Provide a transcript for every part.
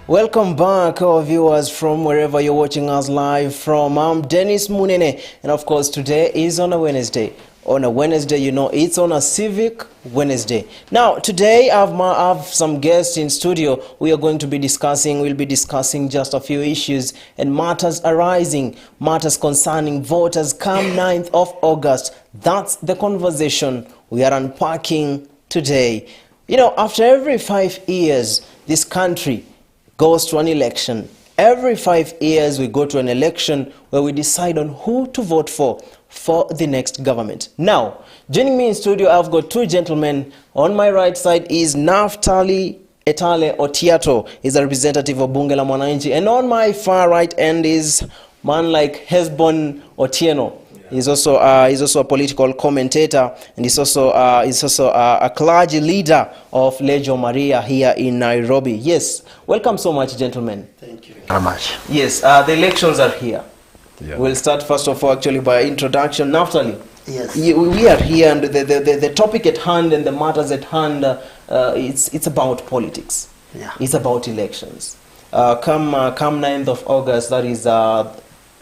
Welcome back, our viewers from wherever you're watching us live from. I'm Dennis Munene, and of course today is on a Wednesday. On a Wednesday, you know, it's on a Civic Wednesday. Now, today I have some guests in studio. We'll be discussing just a few issues and matters arising, matters concerning voters come 9th of August. That's the conversation we are unpacking today. You know, after every 5 years, this country goes to an election. Every 5 years we go to an election where we decide on who to vote for the next government. Now, joining me in studio, I've got two gentlemen. On my right side is Naftali Etale Otiato, is a representative of Bunge la Mwananchi, and on my far right end is man like Hesbon Otieno. He's also a political commentator, and he's also a clergy leader of Legio Maria here in Nairobi. Yes, welcome so much, gentlemen. Thank you very much. Yes, the elections are here. Yeah. We'll start first of all actually by introduction. Naftali, yes, we are here, and the topic at hand and the matters at hand, it's about politics. Yeah. It's about elections. Come 9th of August, that is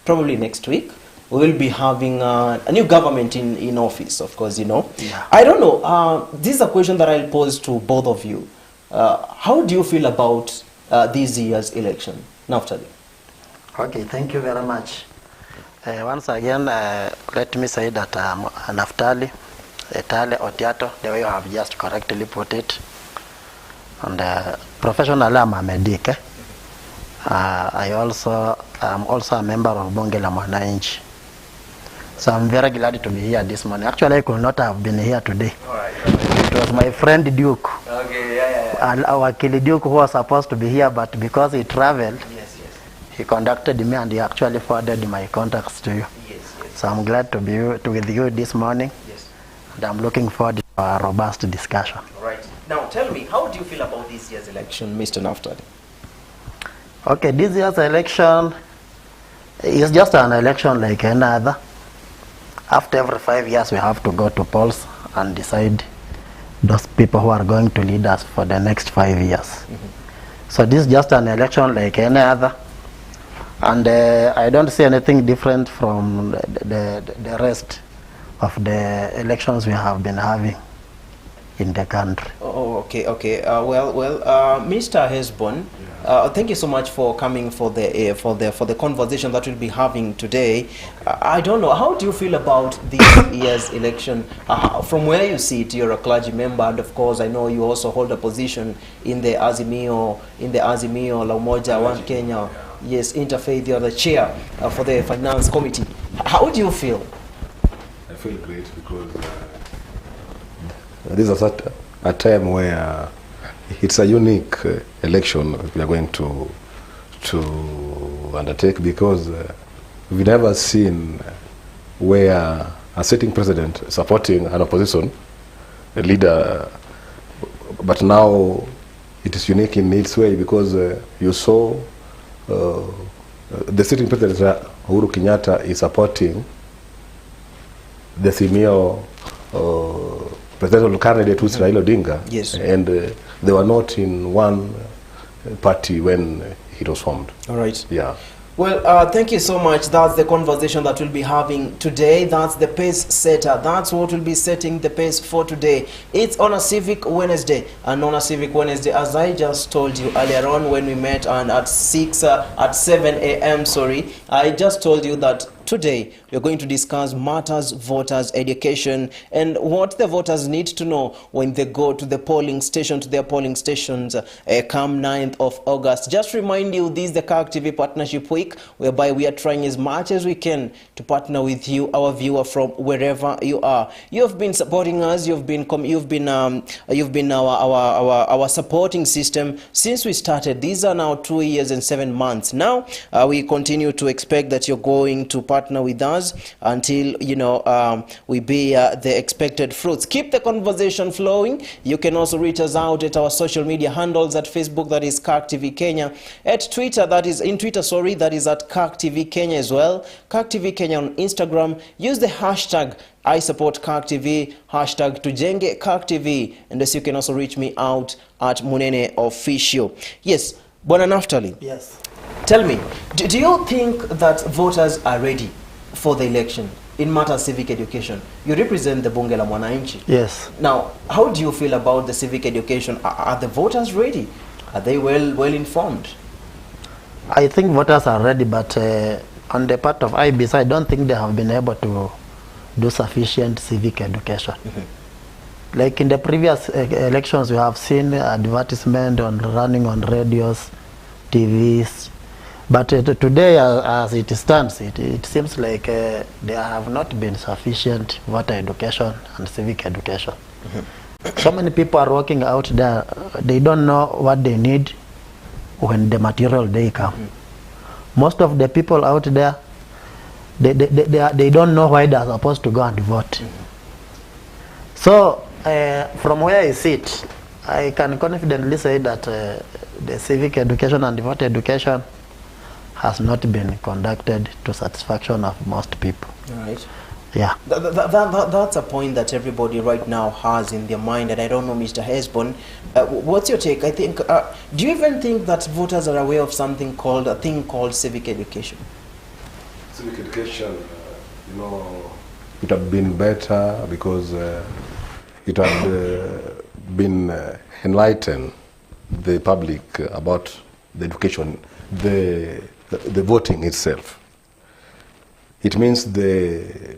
probably next week. We will be having a new government in office, of course, you know. Yeah. I don't know, this is a question that I'll pose to both of you. How do you feel about this year's election? Naftali. Okay, thank you very much. Once again, let me say that Naftali Etale Otiato, the way you have just correctly put it, and professionally I'm a medic. I am also a member of Bunge la Mwananchi. So I'm very glad to be here this morning. Actually, I could not have been here today. It was my friend Duke. Okay, yeah. Our Kili Duke, who was supposed to be here, but because he traveled, he contacted me and he actually forwarded my contacts to you. Yes. So I'm glad to be with you this morning. Yes. And I'm looking forward to a robust discussion. All right. Now, tell me, how do you feel about this year's election, Mr. Naftali? Okay, this year's election is just an election like any other. After every 5 years, we have to go to polls and decide those people who are going to lead us for the next 5 years. Mm-hmm. So this is just an election like any other. And I don't see anything different from the rest of the elections we have been having in the country. Oh, okay. Mr. Hesbon, thank you so much for coming for the conversation that we'll be having today. I don't know, how do you feel about this year's election? From where you sit, you're a clergy member, and of course I know you also hold a position in the Azimio La Umoja One Kenya. Yes, Interfaith. You're the chair for the finance committee. How do you feel? I feel great because this is a time where it's a unique election we are going to undertake, because we've never seen where a sitting president supporting an opposition leader, but now it is unique in its way, because you saw the sitting president Uhuru Kenyatta is supporting the Simio presidential candidate, who's Raila Odinga. Yes. And they were not in one party when it was formed. All right. Yeah. Well, thank you so much. That's the conversation that we'll be having today. That's the pace setter. That's what will be setting the pace for today. It's on a Civic Wednesday. And on a Civic Wednesday, as I just told you earlier on when we met and at 7 a.m., I just told you that today, we're going to discuss matters, voters, education, and what the voters need to know when they go to the polling station, to their polling stations come 9th of August. Just remind you, this is the Kirk TV Partnership Week, whereby we are trying as much as we can to partner with you, our viewer, from wherever you are. You have been supporting us. You've been our supporting system since we started. These are now 2 years and 7 months. Now we continue to expect that you're going to partner with us until we bear the expected fruits. Keep the conversation flowing. You can also reach us out at our social media handles. At Facebook, that is Kirk TV Kenya. At Twitter, that is at Kirk TV Kenya as well. Kirk TV Kenya on Instagram. Use the hashtag I support Kirk TV, hashtag Tujenge Kirk TV, and thus you can also reach me out at Munene Official. Yes. Bwana Naftali, Yes. tell me, do you think that voters are ready for the election in matter of civic education? You represent the Bunge la Mwananchi. Yes. Now, how do you feel about the civic education? Are the voters ready? Are they well informed? I think voters are ready, but on the part of IBC, I don't think they have been able to do sufficient civic education. Like in the previous elections, we have seen advertisement on running on radios, TVs. But today, as it stands, it seems like there have not been sufficient voter education and civic education. So many people are working out there. They don't know what they need when the material day come. Most of the people out there, they don't know why they are supposed to go and vote. So from where I sit, I can confidently say that the civic education and the voter education has not been conducted to satisfaction of most people. Right. Yeah. That's a point that everybody right now has in their mind, and I don't know, Mr. Hesbon, what's your take? I think, do you even think that voters are aware of something called, a thing called civic education? Civic education, it had been better because it had been enlightened the public about the education, the voting itself. It means the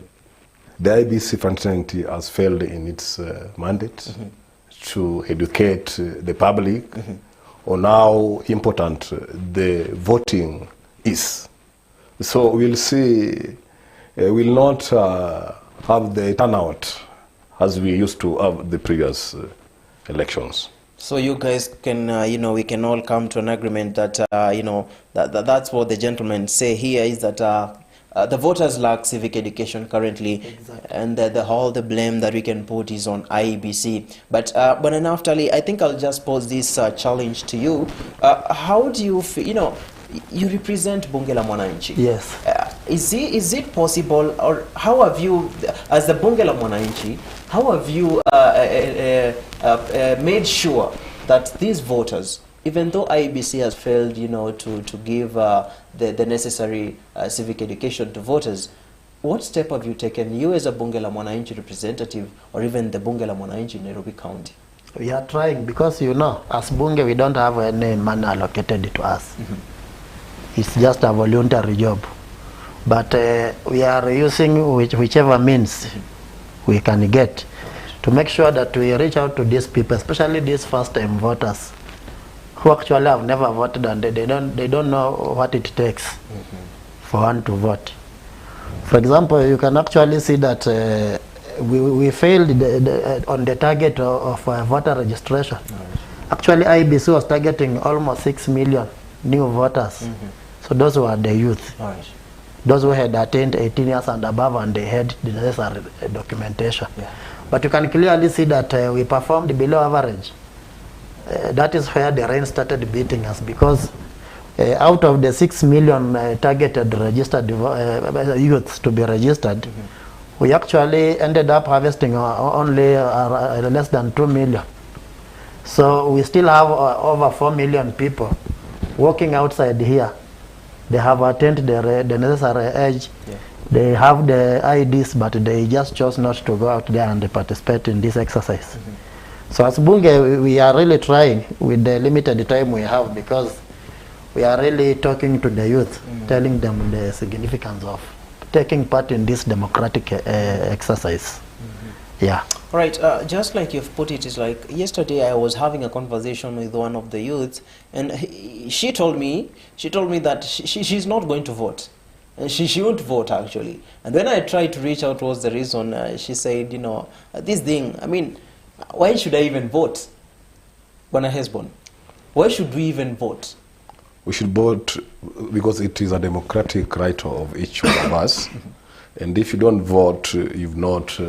IBC fraternity has failed in its mandate to educate the public on how important the voting is. So we'll see, we'll not have the turnout as we used to have the previous elections. So you guys can, we can all come to an agreement that, that's what the gentlemen say here, is that the voters lack civic education currently. Exactly. And all the blame that we can put is on IEBC. But Naftali, I think I'll just pose this challenge to you. How do you feel, you represent Bunge la Mwananchi. Yes. Is it possible, or how have you, as the Bunge la Mwananchi, how have you made sure that these voters, even though IEBC has failed, to give the necessary civic education to voters, what step have you taken, you as a Bunge la Mwananchi representative, or even the Bunge la Mwananchi in Nairobi County? We are trying, because as Bunge, we don't have any money allocated to us. It's just a voluntary job. But we are using whichever means we can get to make sure that we reach out to these people, especially these first-time voters who actually have never voted, and they don't know what it takes for one to vote. For example, you can actually see that we failed on the target of voter registration. Actually, IBC was targeting almost 6 million new voters. So those were the youth. Those who had attained 18 years and above, and they had the necessary documentation. But you can clearly see that we performed below average. That is where the rain started beating us, because out of the 6 million targeted registered youths to be registered, we actually ended up harvesting only less than 2 million. So we still have over 4 million people walking outside here. They have attained the necessary age. They have the IDs, but they just chose not to go out there and participate in this exercise. So as Bunge, we are really trying with the limited time we have, because we are really talking to the youth, telling them the significance of taking part in this democratic exercise. Yeah. All right, just like you've put it, it's like yesterday I was having a conversation with one of the youths, and she told me that she's not going to vote. And she won't vote, actually. And when I tried to reach out, what's the reason, she said, this thing, I mean, why should I even vote? Bwana Hesbon, why should we even vote? We should vote because it is a democratic right of each one of us. And if you don't vote, you've not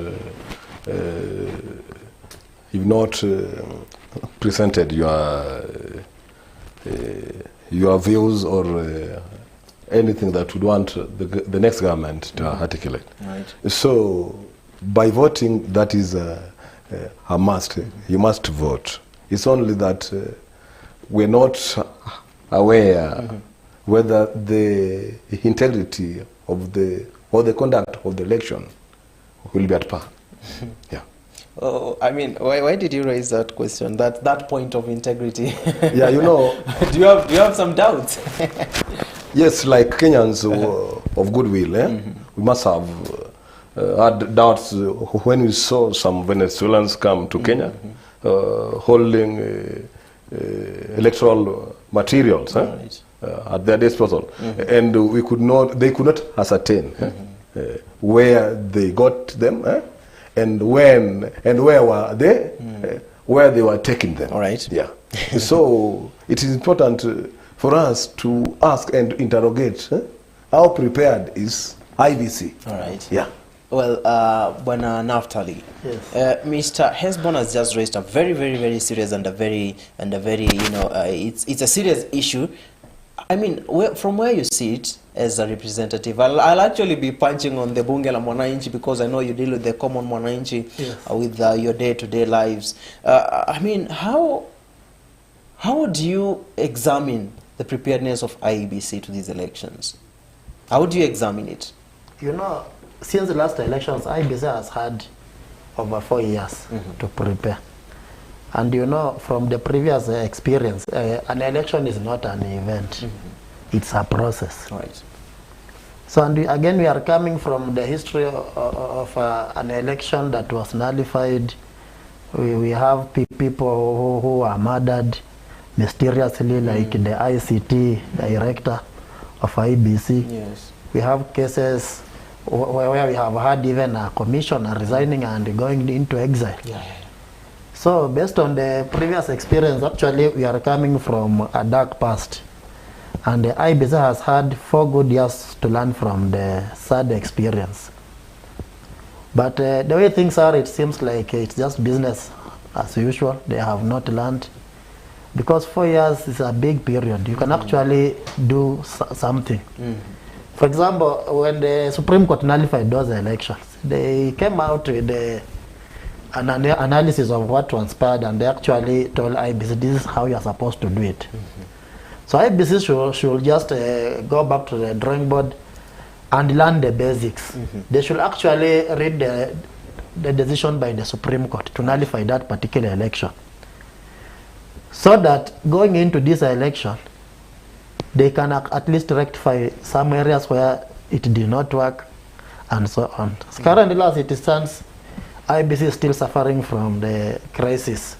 presented your views or anything that would want the next government to articulate. So by voting, that is a must. You must vote. It's only that we're not aware whether the integrity of the conduct of the election will be at par. Yeah. Oh, I mean, why did you raise that question? That point of integrity. Yeah, you know. do you have some doubts? Yes, like Kenyans of goodwill, we must have had doubts when we saw some Venezuelans come to Kenya holding electoral materials Right. at their disposal, and they could not ascertain where they got them, and when and where were they, where they were taking them. All right. Yeah. So it is important for us to ask and interrogate how prepared is IBC. All right. Yeah. Well, Bwana Naftali, Yes. Mr. Hesbon has just raised a very, very, very serious and a very, it's a serious issue. I mean, from where you sit as a representative, I'll actually be punching on the Bunge la Mwananchi because I know you deal with the common Mwananchi with your day-to-day lives. I mean, how do you examine the preparedness of IEBC to these elections? How do you examine it? You know, since the last elections, IBC has had over 4 years to prepare. And you know, from the previous experience, an election is not an event. It's a process. Right. So, and again, we are coming from the history of an election that was nullified. We have people who are murdered mysteriously, like the ICT director of IBC. Yes. We have cases where we have had even a commissioner resigning and going into exile. Yeah. So based on the previous experience, actually we are coming from a dark past. And the IBC has had 4 good years to learn from the sad experience. But the way things are, it seems like it's just business as usual. They have not learned. Because 4 years is a big period. You can actually do something. For example, when the Supreme Court nullified those elections, they came out with an analysis of what transpired, and they actually told IBC this is how you are supposed to do it. So IBC should just go back to the drawing board and learn the basics. They should actually read the decision by the Supreme Court to nullify that particular election, so that going into this election, they can at least rectify some areas where it did not work, and so on. Currently, as it stands, IBC is still suffering from the crisis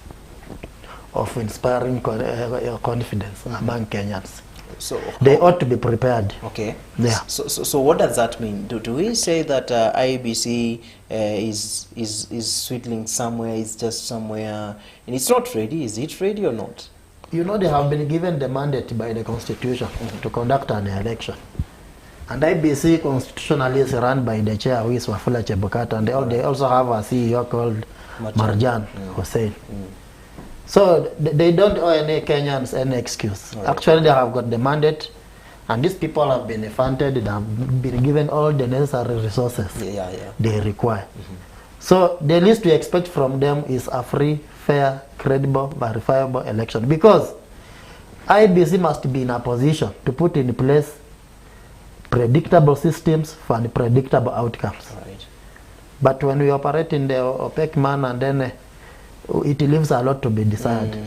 of inspiring confidence among Kenyans. So They ought to be prepared. okay. Yeah. So what does that mean? Do we say that IEBC is sweetling somewhere? Is just somewhere and it's not ready? Is it ready or not? You know, they have been given the mandate by the Constitution to conduct an election. And IBC constitutionally is run by the chair, who is Wafula Chebukata, and they also have a CEO called Marjan Hussein. So they don't owe any Kenyans any excuse. Right. Actually, they have got the mandate, and these people have been funded, they have been given all the necessary resources they require. So the least we expect from them is a free, fair, credible, verifiable election, because IBC must be in a position to put in place predictable systems for predictable outcomes. Right. But when we operate in the opaque manner, then it leaves a lot to be desired.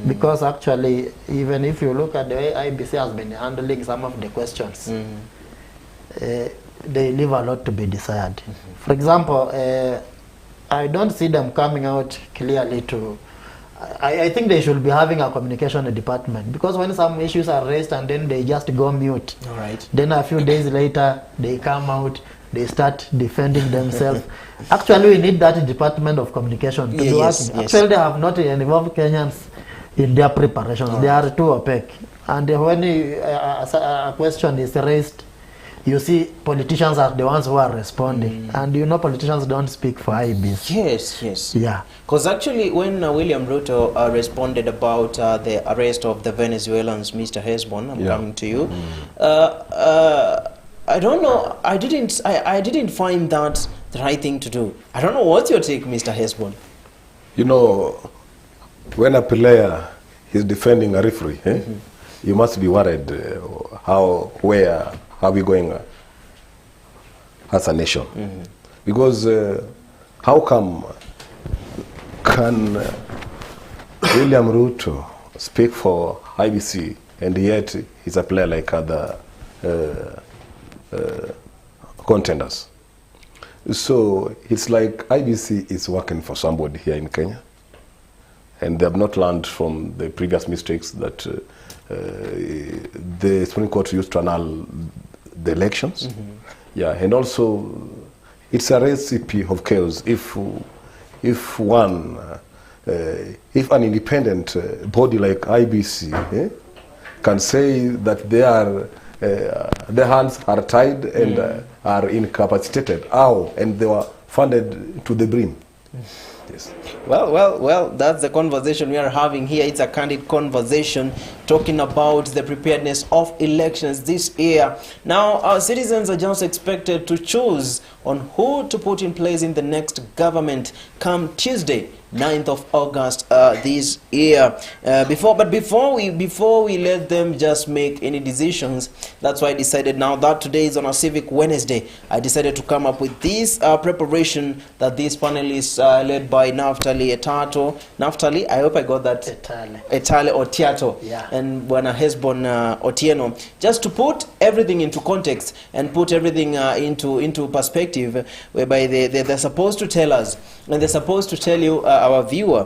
Because actually, even if you look at the way IBC has been handling some of the questions, they leave a lot to be desired. For example, I don't see them coming out clearly to... I think they should be having a communication department, because when some issues are raised and then they just go mute, All right. then a few days later they come out, they start defending themselves. Actually, we need that department of communication to be working. Actually, they have not involved Kenyans in their preparations. They are too opaque. And when a question is raised, you see politicians are the ones who are responding. And you know, politicians don't speak for IBC. Yes. Yeah. Because actually, when William Ruto responded about the arrest of the Venezuelans, Mr. Hesbon, I'm coming to you. I don't know. I didn't find that the right thing to do. I don't know. What's your take, Mr. Hesbon? You know, when a player is defending a referee, you must be worried how we going as a nation. Because how come can William Ruto speak for IBC and yet he's a player like other contenders? So it's like IBC is working for somebody here in Kenya, and they have not learned from the previous mistakes that the Supreme Court used to annul the elections. Yeah, and also it's a recipe of chaos if an independent body like IBC can say that their hands are tied and are incapacitated. How? And they were funded to the brim. Yes. Well, that's the conversation we are having here. It's a candid conversation talking about the preparedness of elections this year. Now, our citizens are just expected to choose on who to put in place in the next government come Tuesday, 9th of August this year. Before we let them just make any decisions, that's why I decided now that today is on a Civic Wednesday, I decided to come up with this preparation that this panel is led by Naftali Etato. Naftali, I hope I got that. Etale Otiato. Yeah. And Bwana Hesbon Otieno. Just to put everything into context and put everything into perspective, whereby they're supposed to tell us, and they're supposed to tell you, our viewer,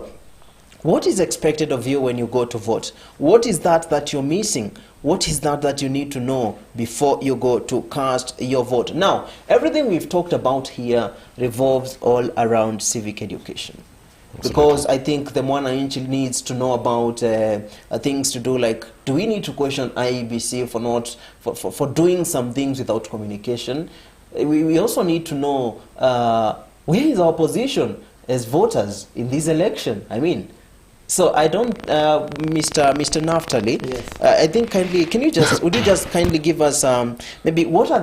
what is expected of you when you go to vote? What is that you're missing? What is that you need to know before you go to cast your vote? Now, everything we've talked about here revolves all around civic education. Because I think the Mwananchi needs to know about things to do, like, do we need to question IEBC for doing some things without communication? We also need to know where is our position as voters in this election. I mean, so I don't, Mr. Naftali, yes. I think kindly, would you just kindly give us maybe what is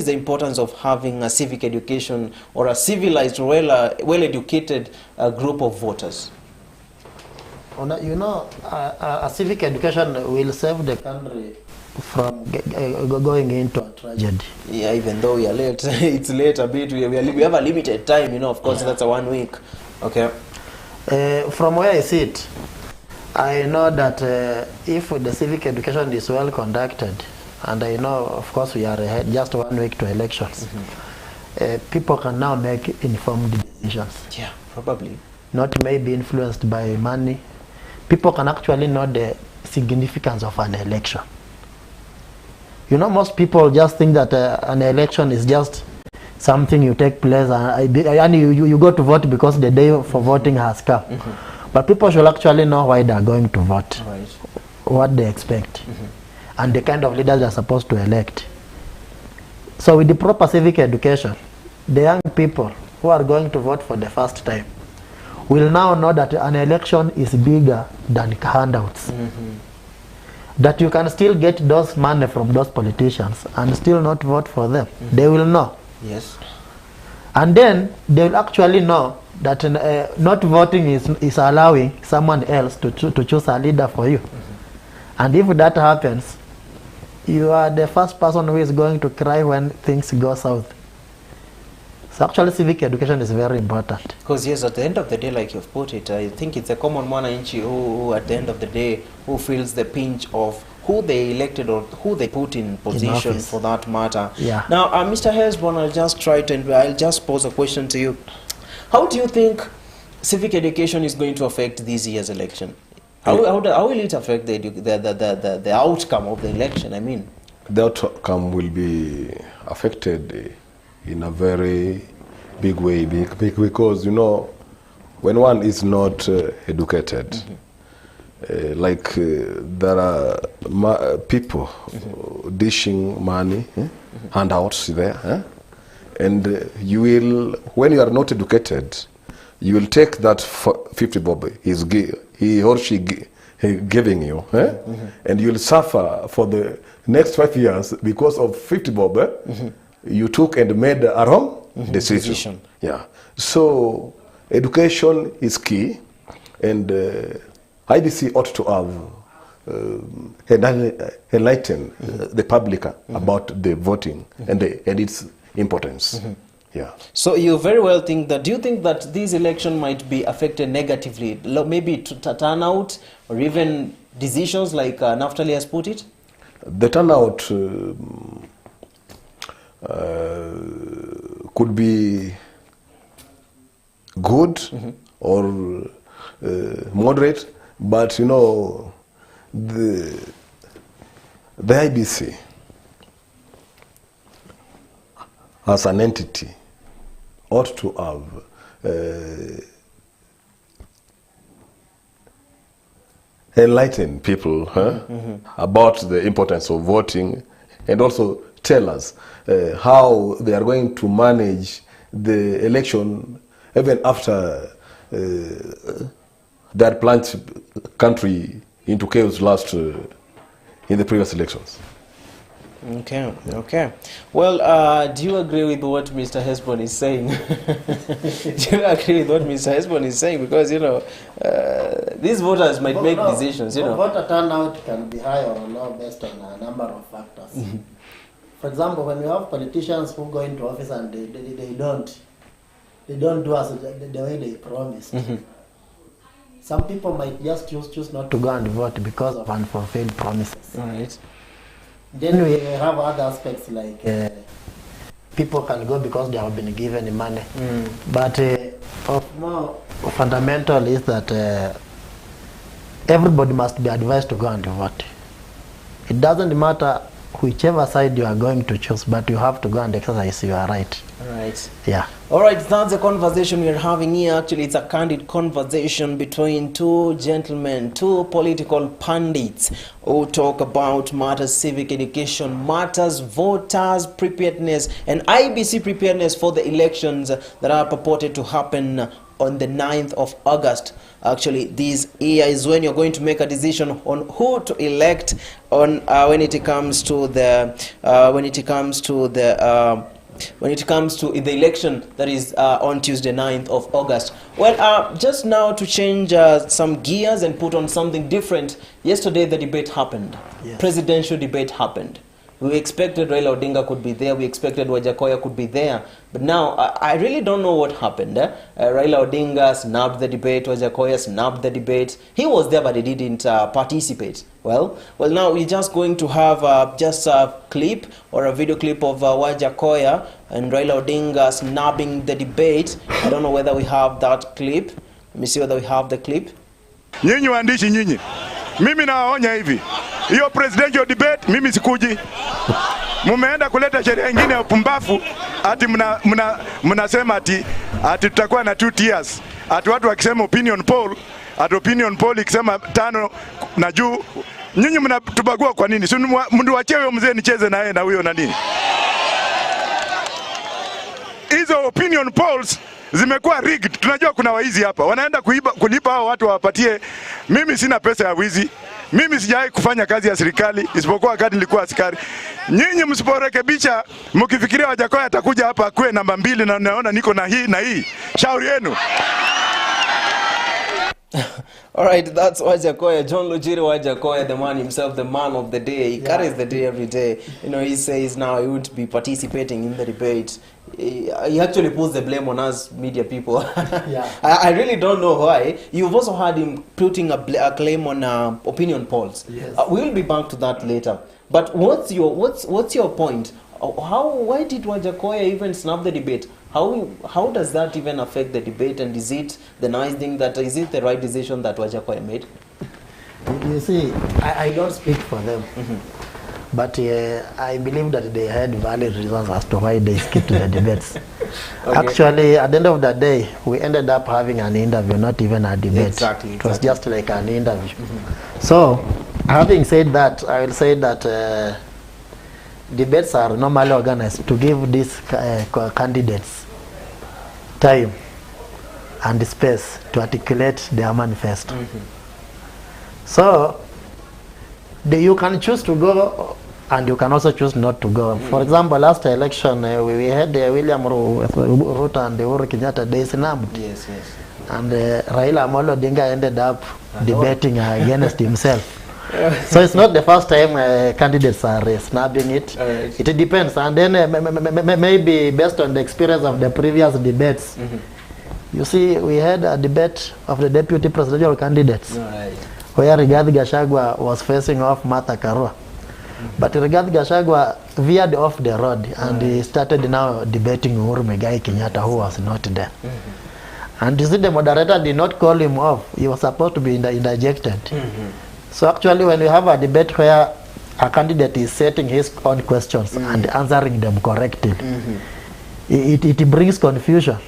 the importance of having a civic education or a civilized, well-educated group of voters? You know, a civic education will save the country from going into a tragedy. Yeah, even though we are late, it's late a bit. We have a limited time, you know. Of course, that's a 1 week. Okay. From where I sit, I know that if the civic education is well conducted, and I know, of course, we are ahead just 1 week to elections, people can now make informed decisions. Yeah, probably. Not maybe influenced by money. People can actually know the significance of an election. You know, most people just think that an election is just something you take place and you go to vote because the day for voting has come. But people should actually know why they are going to vote, right, what they expect, and the kind of leaders they are supposed to elect. So with the proper civic education, the young people who are going to vote for the first time will now know that an election is bigger than handouts. That you can still get those money from those politicians and still not vote for them. They will know. Yes. And then they will actually know that not voting is allowing someone else to choose a leader for you. And if that happens, you are the first person who is going to cry when things go south. So actually civic education is very important. Because yes, at the end of the day, like you've put it, I think it's a common Mwananchi who at the end of the day, who feels the pinch of who they elected or who they put in position in for that matter. Yeah. Now, Mr. Hesbon, I'll just pose a question to you. How do you think civic education is going to affect this year's election? How will it affect the outcome of the election? I mean, the outcome will be affected in a very big way, because, you know, when one is not educated, there are people dishing money, handouts there, and you will, when you are not educated, you will take that 50 bob he or she giving you, and you will suffer for the next 5 years because of 50 bob you took and made a wrong decision. Yeah. So education is key, and IBC ought to have enlighten the public about the voting and its importance. Yeah. So you very well think that, do you think that this election might be affected negatively, maybe turnout or even decisions like Naftali has put it? The turnout could be good or moderate, but you know, the IBC as an entity ought to have enlighten people about the importance of voting, and also tell us how they are going to manage the election even after they had plunged country into chaos last in the previous elections. Okay, okay. Well, do you agree with what Mr. Hesbon is saying? Do you agree with what Mr. Hesbon is saying? Because, you know, these voters might make decisions, you know. Voter turnout can be high or low based on a number of factors. For example, when you have politicians who go into office and they don't do as the way they promised. Some people might just choose not to go and vote because of unfulfilled promises. Right. Then we have other aspects like people can go because they have been given money. But of more fundamental is that everybody must be advised to go and vote. It doesn't matter whichever side you are going to choose, but you have to go and exercise your right. Right. Yeah. All right, that's the conversation we're having here. Actually, it's a candid conversation between two gentlemen, two political pundits who talk about matters civic education, matters voters preparedness, and IBC preparedness for the elections that are purported to happen on the 9th of August. Actually, this year is when you're going to make a decision on who to elect on when it comes to the election that is on Tuesday, 9th of August. Well, just now to change some gears and put on something different, yesterday the debate happened. Yes. Presidential debate happened. We expected Raila Odinga could be there. We expected Wajakoya could be there. But now, I really don't know what happened. Raila Odinga snubbed the debate. Wajakoya snubbed the debate. He was there, but he didn't participate. Well, now we're just going to have just a clip or a video clip of Wajakoya and Raila Odinga snubbing the debate. I don't know whether we have that clip. Let me see whether we have the clip. Nyinyi waandishi nyinyi, mimi nawaonya hivi, hiyo presidential debate mimi sikuji. Mumeenda kuleta sheria nyingine ya upumbavu, ati mnasema ati tutakuwa na 2 tiers. Ati watu wakisema opinion poll ikisema 5 na juu. Nyinyi mnatubagua kwa nini? Si mnduachie huyo mzee nicheze na yeye na huyo na nini? Hizo opinion polls zimekuwa rigged. Tunajua kuna waizi hapa. Wanaenda kulipa hao watu wapatie. Mimi sina pesa ya wizi. Mimi sijawahi kufanya kazi ya serikali isipokuwa wakati nilikuwa askari. Nyinyi msiporekebisha, mkifikiria Wajakoya atakuja hapa akue namba 2 na naona niko na hii. Shauri yenu. All right, that's Wajakoya, John Lujiri Wajakoya, the man himself, the man of the day. He carries the day every day. You know, he says now he won't be participating in the debate. He actually puts the blame on us media people. Yeah. I really don't know why. You've also heard him putting a claim on opinion polls. Yes. We'll be back to that later. But what's your point? Why did Wajakoya even snub the debate? How does that even affect the debate? And is it the nice thing is it the right decision that Wajakoya made? You see, I don't speak for them. But I believe that they had valid reasons as to why they skipped the debates. Okay. Actually, at the end of the day, we ended up having an interview, not even a debate. Exactly. It was just like an interview. So, having said that, I will say that debates are normally organized to give these candidates time and space to articulate their manifesto. So, you can choose to go and you can also choose not to go. For example, last election, we had William Ruto and Uhuru Kenyatta, they snubbed. Yes. And Raila Amolo Odinga ended up debating against himself. So it's not the first time candidates are snubbing it. Alright. It depends, and then maybe based on the experience of the previous debates. You see, we had a debate of the deputy presidential candidates where Rigathi Gachagua was facing off Martha Karua. But Rigathi Gachagua veered off the road and he started now debating Uhuru Muigai Kenyatta, who was not there. And you see, the moderator did not call him off. He was supposed to be interjected. So actually, when you have a debate where a candidate is setting his own questions and answering them correctly, it brings confusion.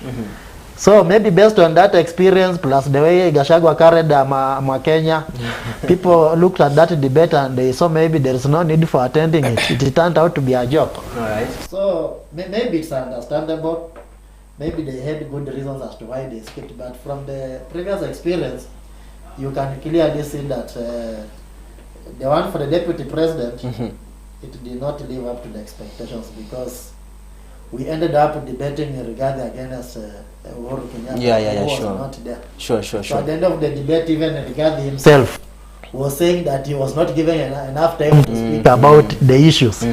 So maybe based on that experience, plus the way Gachagua carried Kenya, people looked at that debate and they saw maybe there is no need for attending it. It turned out to be a joke. So maybe it's understandable. Maybe they had good reasons as to why they skipped. But from the previous experience, you can clearly see that the one for the deputy president, it did not live up to the expectations, because we ended up debating Rigathi against Uhuru Kenyatta, who was not there. Sure. So at the end of the debate, even Rigathi himself was saying that he was not given enough time to speak about the issues.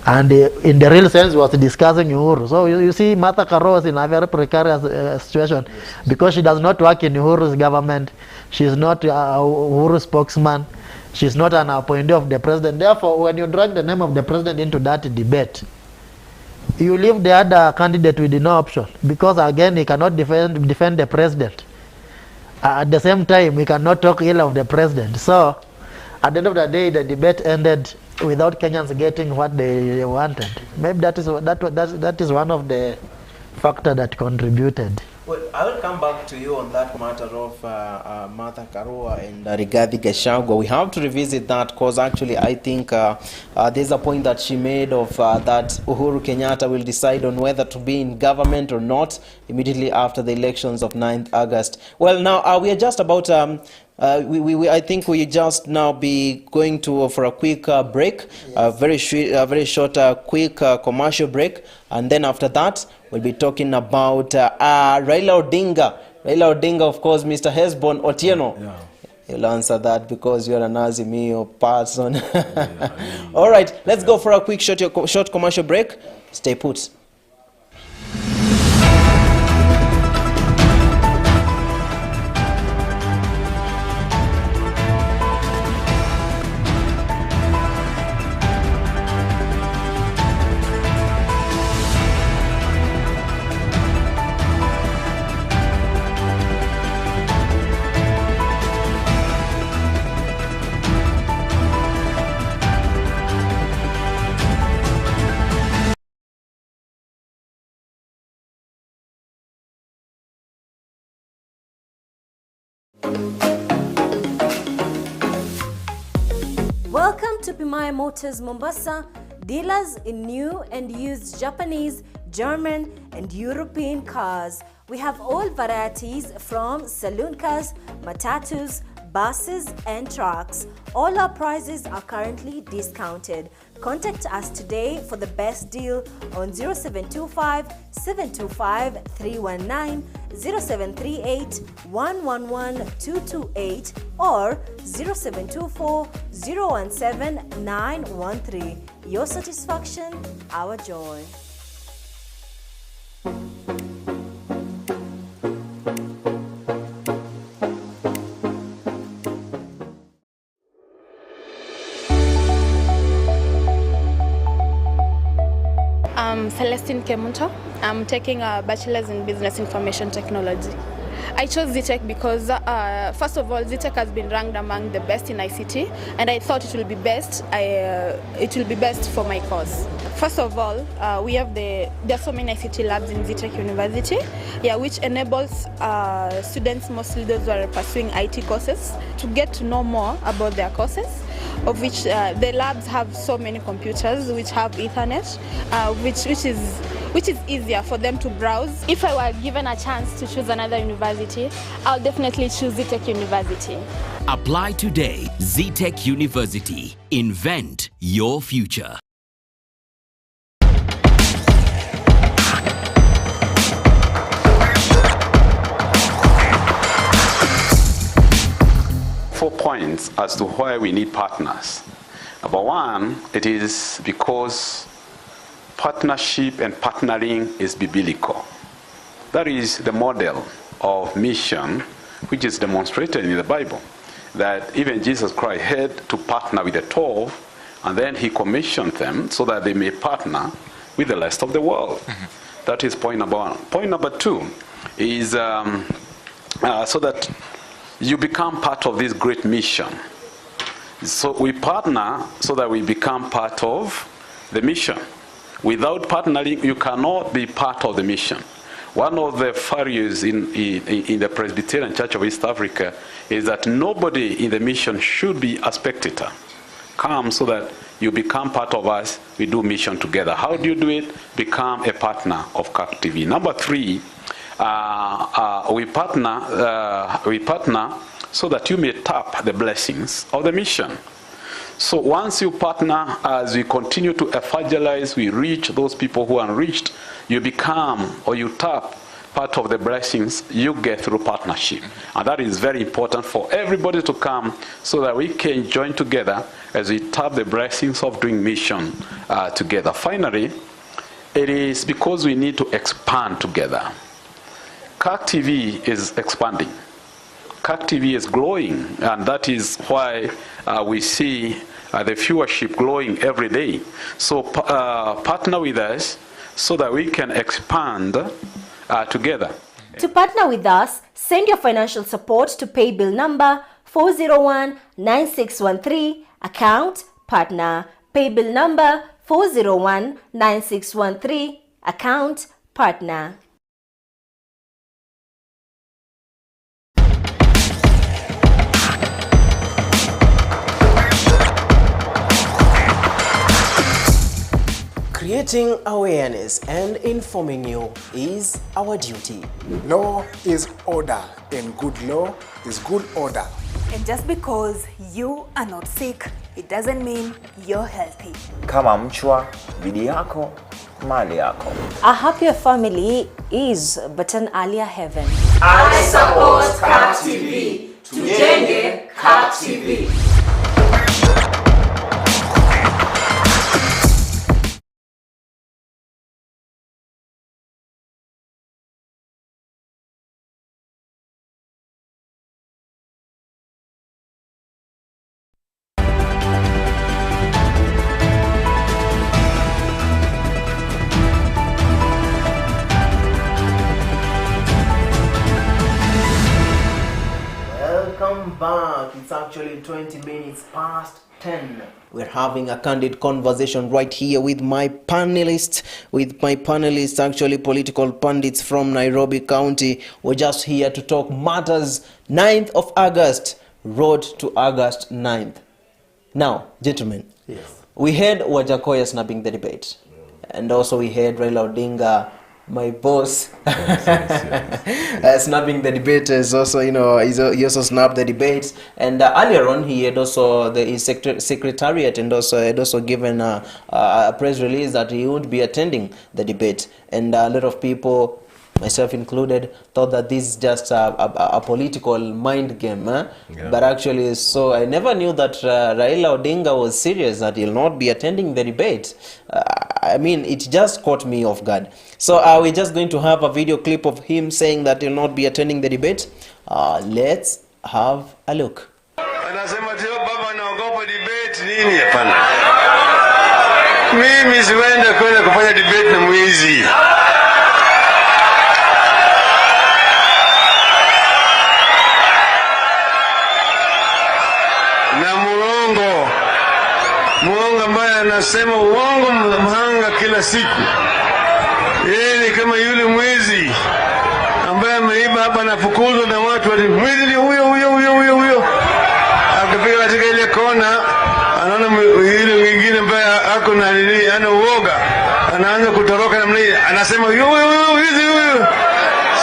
And in the real sense, was discussing Uhuru. So you see, Martha Karua was in a very precarious situation because she does not work in Uhuru's government. She is not Uhuru's spokesman. She is not an appointee of the president. Therefore, when you drag the name of the president into that debate, you leave the other candidate with no option, because again, he cannot defend the president. At the same time, he cannot talk ill of the president. So at the end of the day, the debate ended without Kenyans getting what they wanted. Maybe that is one of the factors that contributed. Well, I will come back to you on that matter of Martha Karua and Rigathi Gachagua. We have to revisit that, because actually I think there's a point that she made of that Uhuru Kenyatta will decide on whether to be in government or not immediately after the elections of 9th August. Well, now we are just about I think we just now be going to for a quick break, a very short quick commercial break, and then after that we'll be talking about Raila Odinga. Raila Odinga, of course, Mr. Hesbon Otieno. Yeah. You'll answer that because you're an Azimio person. All right, let's go for a quick short commercial break. Stay put. Welcome to Pimaya Motors Mombasa, dealers in new and used Japanese, German and European cars. We have all varieties from saloon cars, matatus, buses and trucks. All our prices are currently discounted. Contact us today for the best deal on 0725 725 319, 0738 111 228 or 0724 017 913. Your satisfaction, our joy. I'm Celestine Kemunto. I'm taking a bachelor's in business information technology. I chose Zitech because first of all, Zitech has been ranked among the best in ICT, and I thought it will be best. It will be best for my course. First of all, there are so many ICT labs in Zitech University, which enables students, mostly those who are pursuing IT courses, to get to know more about their courses, of which the labs have so many computers which have Ethernet, which is easier for them to browse. If I were given a chance to choose another university, I'll definitely choose Zitech University. Apply today. Zitech University. Invent your future. 4 points as to why we need partners. Number one, it is because partnership and partnering is biblical. That is the model of mission which is demonstrated in the Bible. That even Jesus Christ had to partner with the 12, and then he commissioned them so that they may partner with the rest of the world. That is point number one. Point number two is so that you become part of this great mission. So we partner so that we become part of the mission. Without partnering, you cannot be part of the mission. One of the values in the Presbyterian Church of East Africa is that nobody in the mission should be a spectator. Come so that you become part of us, we do mission together. How do you do it? Become a partner of Kirk TV. Number three, we partner so that you may tap the blessings of the mission. So once you partner, as we continue to evangelize, we reach those people who are unreached, you become or you tap part of the blessings you get through partnership. And that is very important for everybody to come so that we can join together as we tap the blessings of doing mission together. Finally, it is because we need to expand together. Kirk TV is expanding. Kirk TV is growing, and that is why we see the viewership growing every day. So partner with us so that we can expand together. To partner with us, send your financial support to pay bill number 401-9613, account partner. Pay bill number 401-9613, account partner. Creating awareness and informing you is our duty. Law is order, and good law is good order. And just because you are not sick, it doesn't mean you're healthy. Kama mchwa, bidii yako, mali yako. A happier family is but an earlier heaven. I support Kirk TV. Tujenge Kirk TV. Welcome back. It's actually 20 minutes past 10. We're having a candid conversation right here with my panelists, actually political pundits from Nairobi County. We're just here to talk matters. 9th of August, road to August 9th. Now, gentlemen, Yes. we heard Wajakoya snapping the debate. And also we heard Raila Odinga, my boss, snapping the debate. Is also, he also snapped the debates. And earlier on, he had also his secretariat and also had also given a press release that he won't be attending the debate. And a lot of people, myself included, thought that this is just a political mind game. Yeah. But actually, so I never knew that Raila Odinga was serious that he'll not be attending the debate. I mean, it just caught me off guard. So we're just going to have a video clip of him saying that he'll not be attending the debate. Let's have a look. Anasema tio baba naogopa debate nini? Hapana. Mimi siwenda kwenda kufanya debate na mwizi. Na muongo ambaye anasema uongo mhanga kila siku. Yeye ni kama yule mwizi ambaye ameiba hapa na fukuzwa na watu wali mwizi ni huyo. Akapiga katika ile kona, anaona yule mwingine ambaye ako na nini, ana uoga, anaanza kutoroka namna hii, anasema huyo.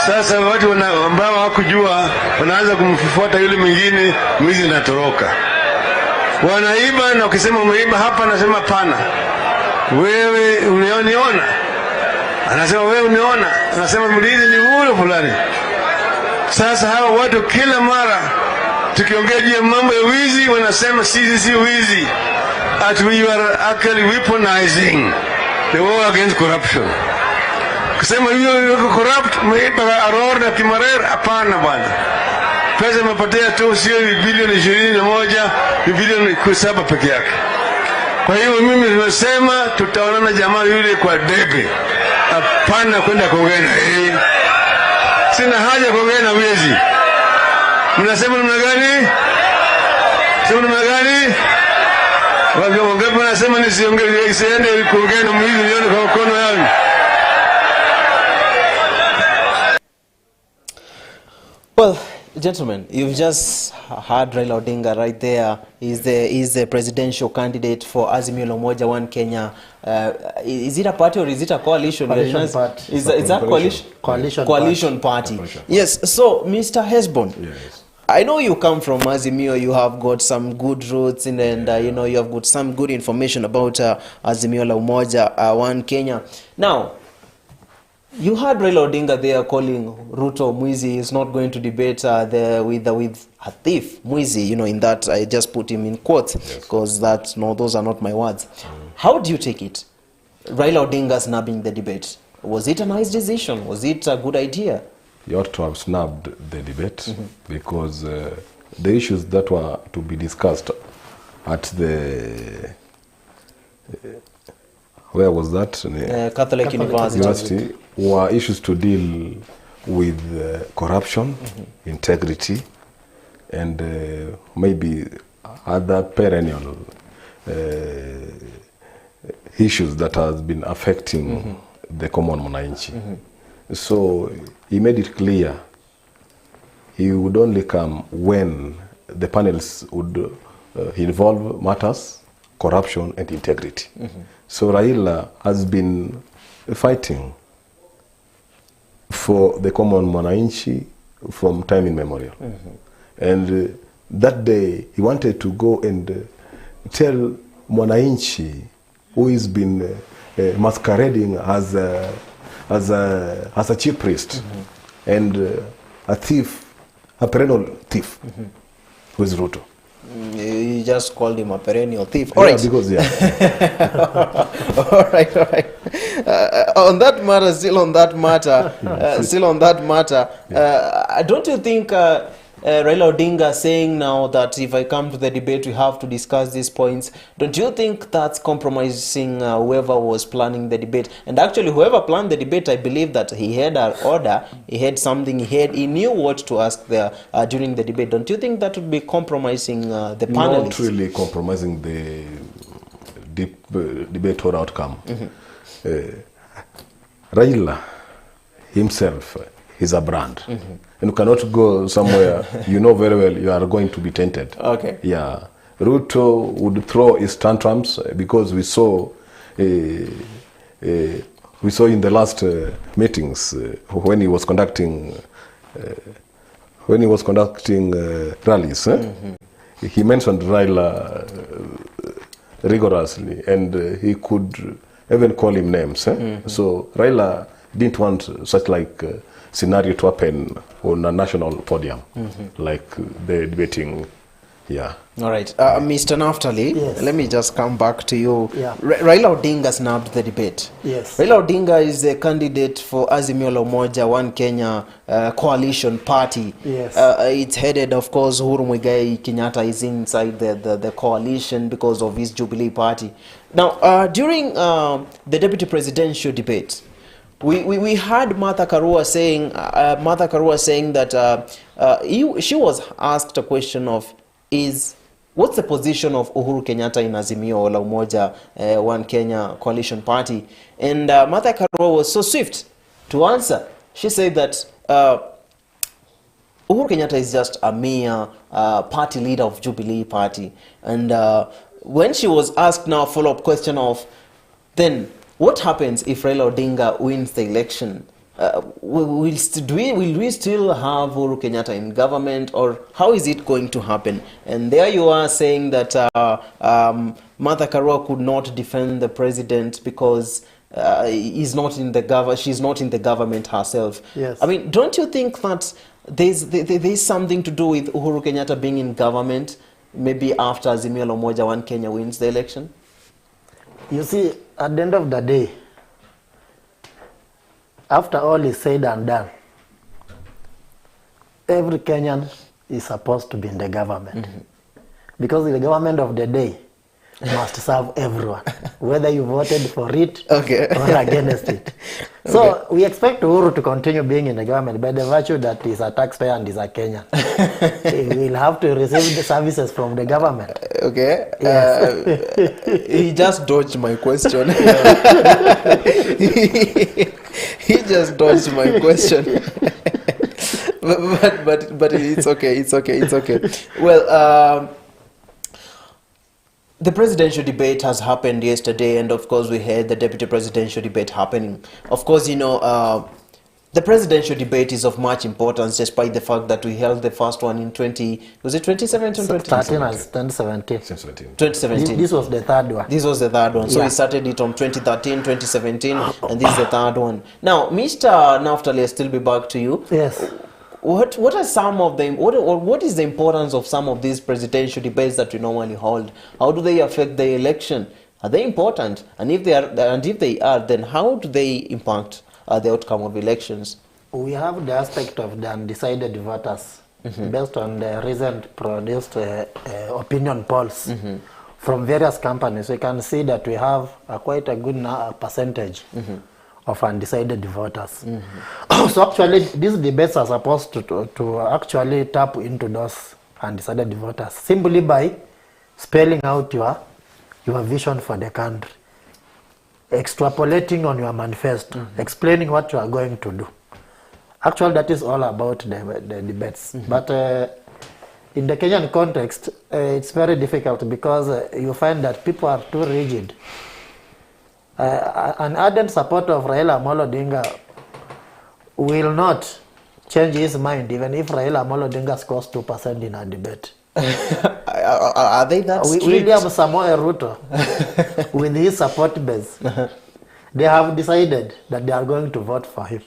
Sasa watu ambao hawakujua wanaanza kumfuata yule mwingine, mwizi anatoroka. Wanaiba na ukisema umeiba hapa, anasema pana. Wewe uniona? Anasema wewe uniona? Anasema mlinzi ni yule fulani. Sasa hawa watu kila mara Tukiongea juu ya mambo ya wizi, wanasema sisi si wizi. That we are actually weaponizing the war against corruption. Kusema hiyo corrupt, umeipa Aror na Kimarer, hapana bwana. Pesa imepotea tu, sio bilioni 21, bilioni 7 peke yake. Kwa hiyo mimi nimesema tutaonana jamaa yule kwa debe. Hapana kwenda kuongea na yeye. Sina haja kuongea na wezi. Mnasema namna gani? Sema namna gani? Wangapi wanasema nisiongee, isiende kuongea na mwizi nione kwa mkono yangu. Well, gentlemen, you've just heard Raila Odinga right there. He's the presidential candidate for Azimio la Umoja One Kenya. Is it a party or is it a coalition? Coalition party. Is that coalition party? Coalition. Yes. So, Mr. Hesbon, Yes. I know you come from Azimio. You have got some good roots in, and you know you have got some good information about Azimio la Umoja One Kenya. Now, you heard Raila Odinga there calling Ruto Mwizi is not going to debate with a thief Mwizi. You know, in that I just put him in quotes because those are not my words. How do you take it? Raila Odinga snubbing the debate. Was it a nice decision? Was it a good idea? You ought to have snubbed the debate because the issues that were to be discussed at the where was that? Catholic University were issues to deal with corruption, integrity, and maybe other perennial issues that has been affecting the common mwananchi. So he made it clear he would only come when the panels would involve matters, corruption and integrity. So Raila has been fighting for the common mwananchi from time immemorial. And that day he wanted to go and tell mwananchi who has been masquerading as a chief priest and a thief, a perennial thief, who is Ruto. You just called him a perennial thief. All right. Because, all right. On that matter, still on that matter, don't you think Raila Odinga saying now that if I come to the debate, we have to discuss these points, don't you think that's compromising whoever was planning the debate? And actually, whoever planned the debate, I believe that he had an order, he had something, he knew what to ask there during the debate. Don't you think that would be compromising the panelists? Not really compromising the debate or outcome. Raila himself is a brand. And you cannot go somewhere you know very well you are going to be tainted. Okay. Yeah. Ruto would throw his tantrums because we saw in the last meetings when he was conducting rallies. He mentioned Raila rigorously, and he could even call him names. So Raila didn't want such scenario to happen on a national podium, like the debating. Yeah. All right. Mr. Naftali, let me just come back to you. Yeah. Raila Odinga snubbed the debate. Yes. Raila Odinga is the candidate for Azimio la Umoja One Kenya coalition party. Yes. It's headed, of course, Uhuru Muigai Kenyatta is inside the coalition because of his Jubilee party. Now, during the deputy presidential debate, we heard Martha Karua saying that she was asked a question of what's the position of Uhuru Kenyatta in Azimio la Umoja One Kenya coalition party, and Martha Karua was so swift to answer. She said that Uhuru Kenyatta is just a mere party leader of Jubilee party, and when she was asked now a follow-up question of then what happens if Raila Odinga wins the election? Will we still have Uhuru Kenyatta in government, or how is it going to happen? And there you are saying that Martha Karua could not defend the president because she's not in the government herself. Yes. I mean, don't you think that there's something to do with Uhuru Kenyatta being in government, maybe after Azimio la Umoja One Kenya wins the election? You see, at the end of the day, after all is said and done, every Kenyan is supposed to be in the government. Because the government of the day must serve everyone, whether you voted for it or against it. So we expect Uhuru to continue being in the government by the virtue that he's a taxpayer and he's a Kenyan. He will have to receive the services from the government. Okay. Yes. He just dodged my question. He just dodged my question. but it's okay. Well, the presidential debate has happened yesterday, and of course we had the deputy presidential debate happening. Of course, you know, the presidential debate is of much importance, despite the fact that we held the first one in 2017 or 2017? 2017. This was the third one. This was the third one. So we started it on 2013, 2017, and this is the third one. Now, Mr. Naftali, I'll still be back to you. Yes. What are some of them? What is the importance of some of these presidential debates that we normally hold? How do they affect the election? Are they important? And if they are, then how do they impact the outcome of elections? We have the aspect of the undecided voters, based on the recent produced opinion polls from various companies. We can see that we have quite a good percentage of undecided voters. So actually, these debates are supposed to actually tap into those undecided voters simply by spelling out your vision for the country, extrapolating on your manifesto, explaining what you are going to do. Actually, that is all about the debates. But in the Kenyan context, it's very difficult because you find that people are too rigid. An ardent supporter of Raila Amolo Odinga will not change his mind even if Raila Amolo Odinga scores 2% in a debate. Are they that strict? William Samoei Ruto, with his support base, they have decided that they are going to vote for him.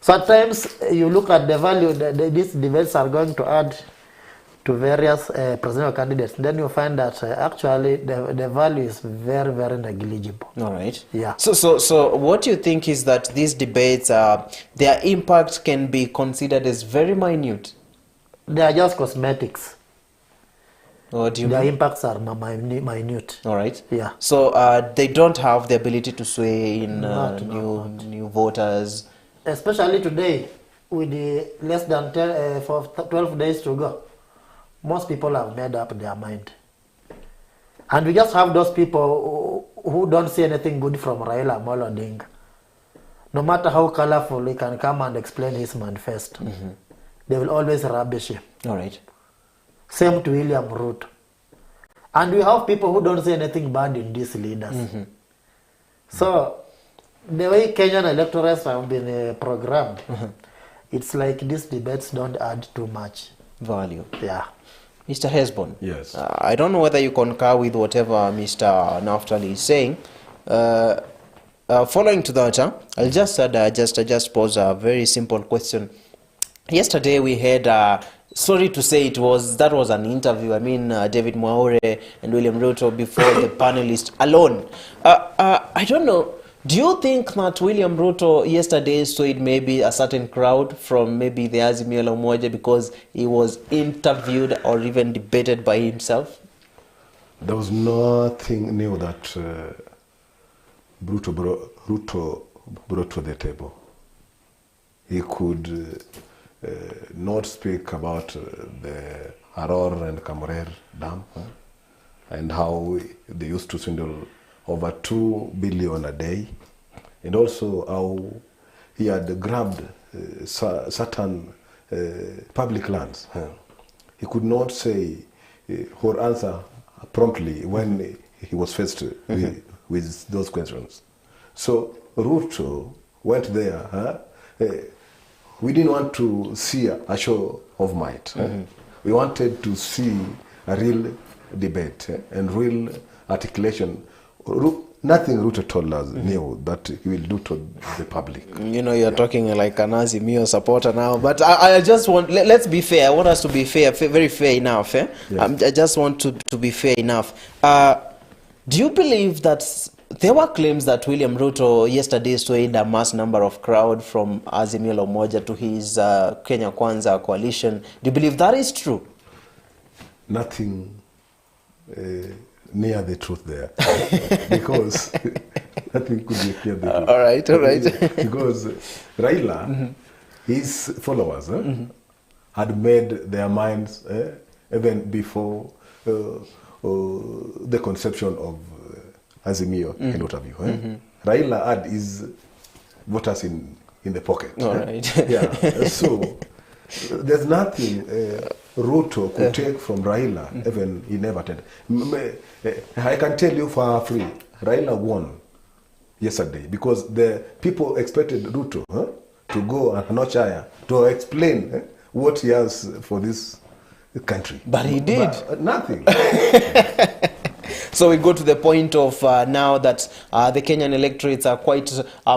So at times, you look at the value that these debates are going to add to various presidential candidates, then you find that actually the value is very, very negligible. All right. Yeah. So what you think is that these debates, their impact can be considered as very minute? They are just cosmetics. What do you Their mean? impacts are minute. All right. Yeah. So they don't have the ability to sway in new voters. Especially today, with the less than 12 days to go, most people have made up their mind. And we just have those people who don't see anything good from Raila Amolo Odinga. No matter how colorful he can come and explain his manifesto, they will always rubbish him. All right. Same to William Ruto. And we have people who don't see anything bad in these leaders. So, the way Kenyan electorates have been programmed, it's like these debates don't add too much value. Yeah. Mr. Hesbon. Yes. I don't know whether you concur with whatever Mr. Naftali is saying. Following to that, I'll just pose a very simple question. Yesterday we had, sorry to say, that was an interview. I mean, David Mwaure and William Ruto before the panelists alone. I don't know. Do you think that William Ruto yesterday swayed maybe a certain crowd from maybe the Azimio la Umoja because he was interviewed or even debated by himself? There was nothing new that Ruto brought to the table. He could not speak about the Aror and Kamurer Dam and how they used to swindle over 2 billion a day, and also how he had grabbed certain public lands. He could not say or answer promptly when he was faced with those questions. So Ruto went there. We didn't want to see a show of might. We wanted to see a real debate and real articulation. nothing Ruto told us new that he will do to the public. You know, you're talking like an Azimio supporter now, but I just want, let's be fair. I want us to be fair, very fair enough. Eh? Yes. I just want to be fair enough. Do you believe that there were claims that William Ruto yesterday swayed a mass number of crowd from Azimio la Umoja to his Kenya Kwanza coalition? Do you believe that is true? Nothing near the truth there. Because nothing could be near the truth. All right. Because Raila, his followers had made their minds even before the conception of Azimio and what have you. Raila had his voters in the pocket. All right. Yeah. So there's nothing Ruto could take from Raila, even he never did. I can tell you for free, Raila won yesterday because the people expected Ruto to go a notch higher to explain what he has for this country. But he did. But nothing. So we go to the point of now that the Kenyan electorates are quite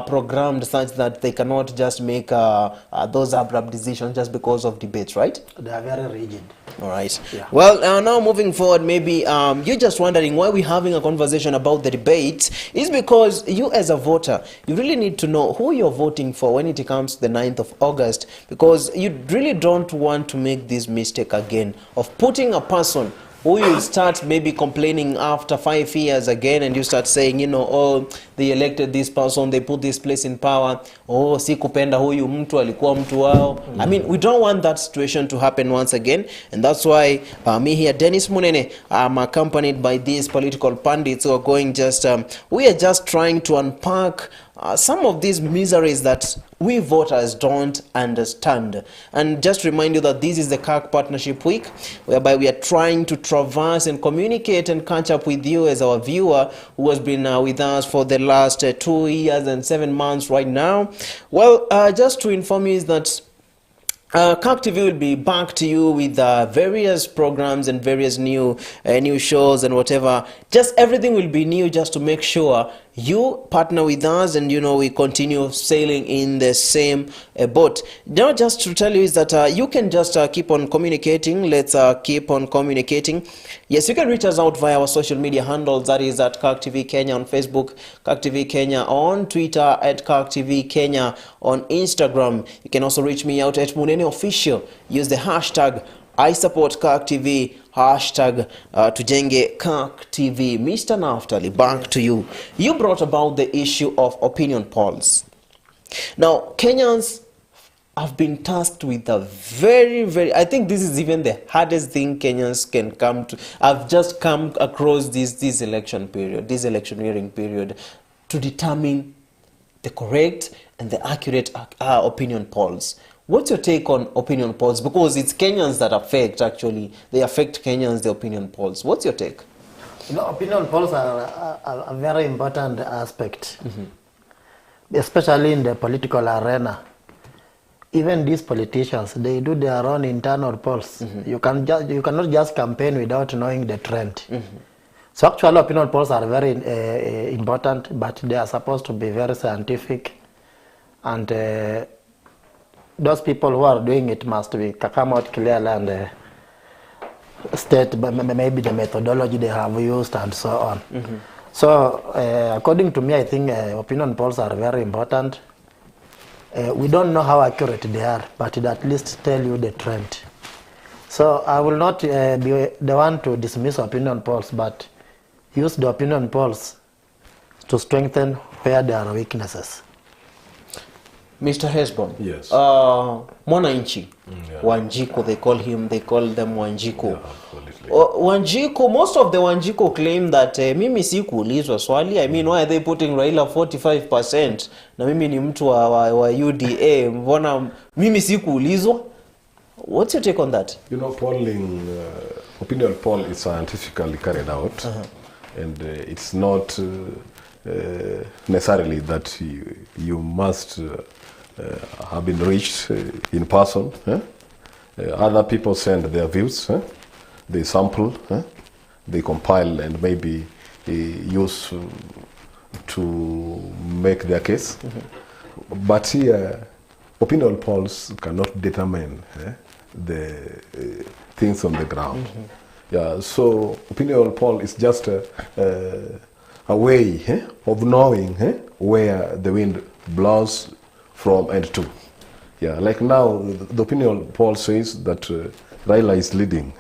programmed such that they cannot just make those abrupt decisions just because of debates, right? They are very rigid. All right. Yeah. Well, now moving forward, maybe you're just wondering why we're having a conversation about the debate is because you as a voter, you really need to know who you're voting for when it comes to the 9th of August, because you really don't want to make this mistake again of putting a person who you start maybe complaining after 5 years again, and you start saying, you know, oh, they elected this person, they put this place in power, oh, si kupenda huyu mtu alikuwa mtu wao. I mean, we don't want that situation to happen once again, and that's why me here, Dennis Munene, I'm accompanied by these political pundits who are going just, we are just trying to unpack some of these miseries that we voters don't understand. And just remind you that this is the Kirk Partnership Week, whereby we are trying to traverse and communicate and catch up with you as our viewer who has been with us for the last 2 years and 7 months right now. Well, just to inform you is that Kirk TV will be back to you with various programs and various new shows and whatever. Just everything will be new just to make sure you partner with us and, you know, we continue sailing in the same boat. Now, just to tell you is that you can just keep on communicating. Let's keep on communicating. Yes, you can reach us out via our social media handles. That is at Kirk TV Kenya on Facebook, Kirk TV Kenya on Twitter, at Kirk TV Kenya on Instagram. You can also reach me out at Munene Official. Use the hashtag I support Kirk TV, hashtag Tujenge Kirk TV. Mr. Naftali, back to you. You brought about the issue of opinion polls. Now, Kenyans have been tasked with a very, I think this is even the hardest thing Kenyans can come to. I've just come across this election period, this electioneering period, to determine the correct and the accurate opinion polls. What's your take on opinion polls? Because it's Kenyans that affect, actually. They affect Kenyans, the opinion polls. What's your take? You know, opinion polls are a very important aspect, especially in the political arena. Even these politicians, they do their own internal polls. You cannot just campaign without knowing the trend. So actually, opinion polls are very important, but they are supposed to be very scientific, and those people who are doing it must be come out clearly and state maybe the methodology they have used and so on. So according to me, I think opinion polls are very important. We don't know how accurate they are, but it at least tell you the trend. So I will not be the one to dismiss opinion polls, but use the opinion polls to strengthen where there are weaknesses. Mr. Hesbon, yes. Mwananchi, Wanjiko, they call them Wanjiko. Wanjiko, most of the Wanjiko claim that mimi si kuulizwa swali. I mean, why are they putting Raila 45%? Na mimi ni mtu wa UDA, mbona mimi si kuulizwa? What's your take on that? You know, polling, opinion poll is scientifically carried out, and it's not necessarily that you must have been reached in person. Other people send their views, they sample, they compile, and maybe use to make their case. But here, opinion polls cannot determine the things on the ground. Yeah, so opinion poll is just a way of knowing where the wind blows from and to. Yeah, like now, the opinion poll says that Raila is leading,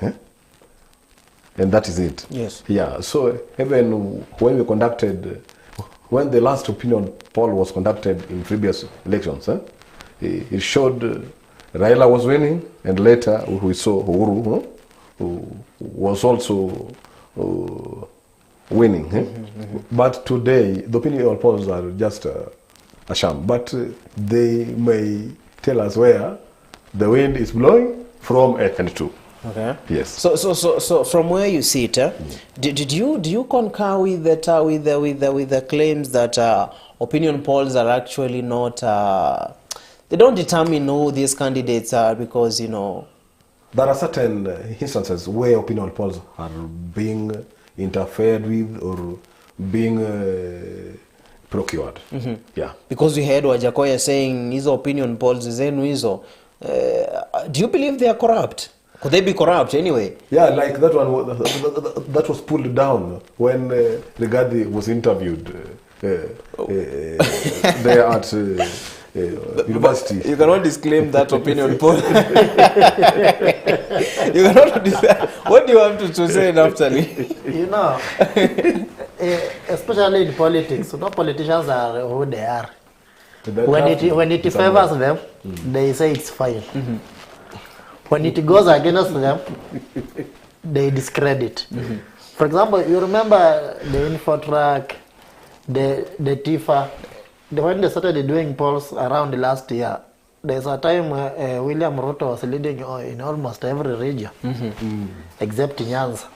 and that is it. Yes. Yeah, so even when we conducted, when the last opinion poll was conducted in previous elections, it showed Raila was winning, and later we saw Uhuru, who was also winning. But today, the opinion polls are just a sham. But they may tell us where the wind is blowing from and to. Okay. Yes. So from where you sit, do you concur with the claims that opinion polls are actually not they don't determine who these candidates are, because there are certain instances where opinion polls are being interfered with or being procured. Yeah. Because we heard Wajakoya saying his opinion polls zenu hizo. Do you believe they are corrupt? Could they be corrupt anyway? Yeah, like that one that was pulled down when Rigathi was interviewed there at university. You cannot disclaim that opinion poll. You cannot. What do you have to say, Naftali? Especially in politics, politicians are who they are. When it favors them, they say it's fine. When it goes against them, they discredit. For example, you remember the Infotrack, the TIFA, when they started doing polls around last year, there's a time William Ruto was leading in almost every region, except Nyanza.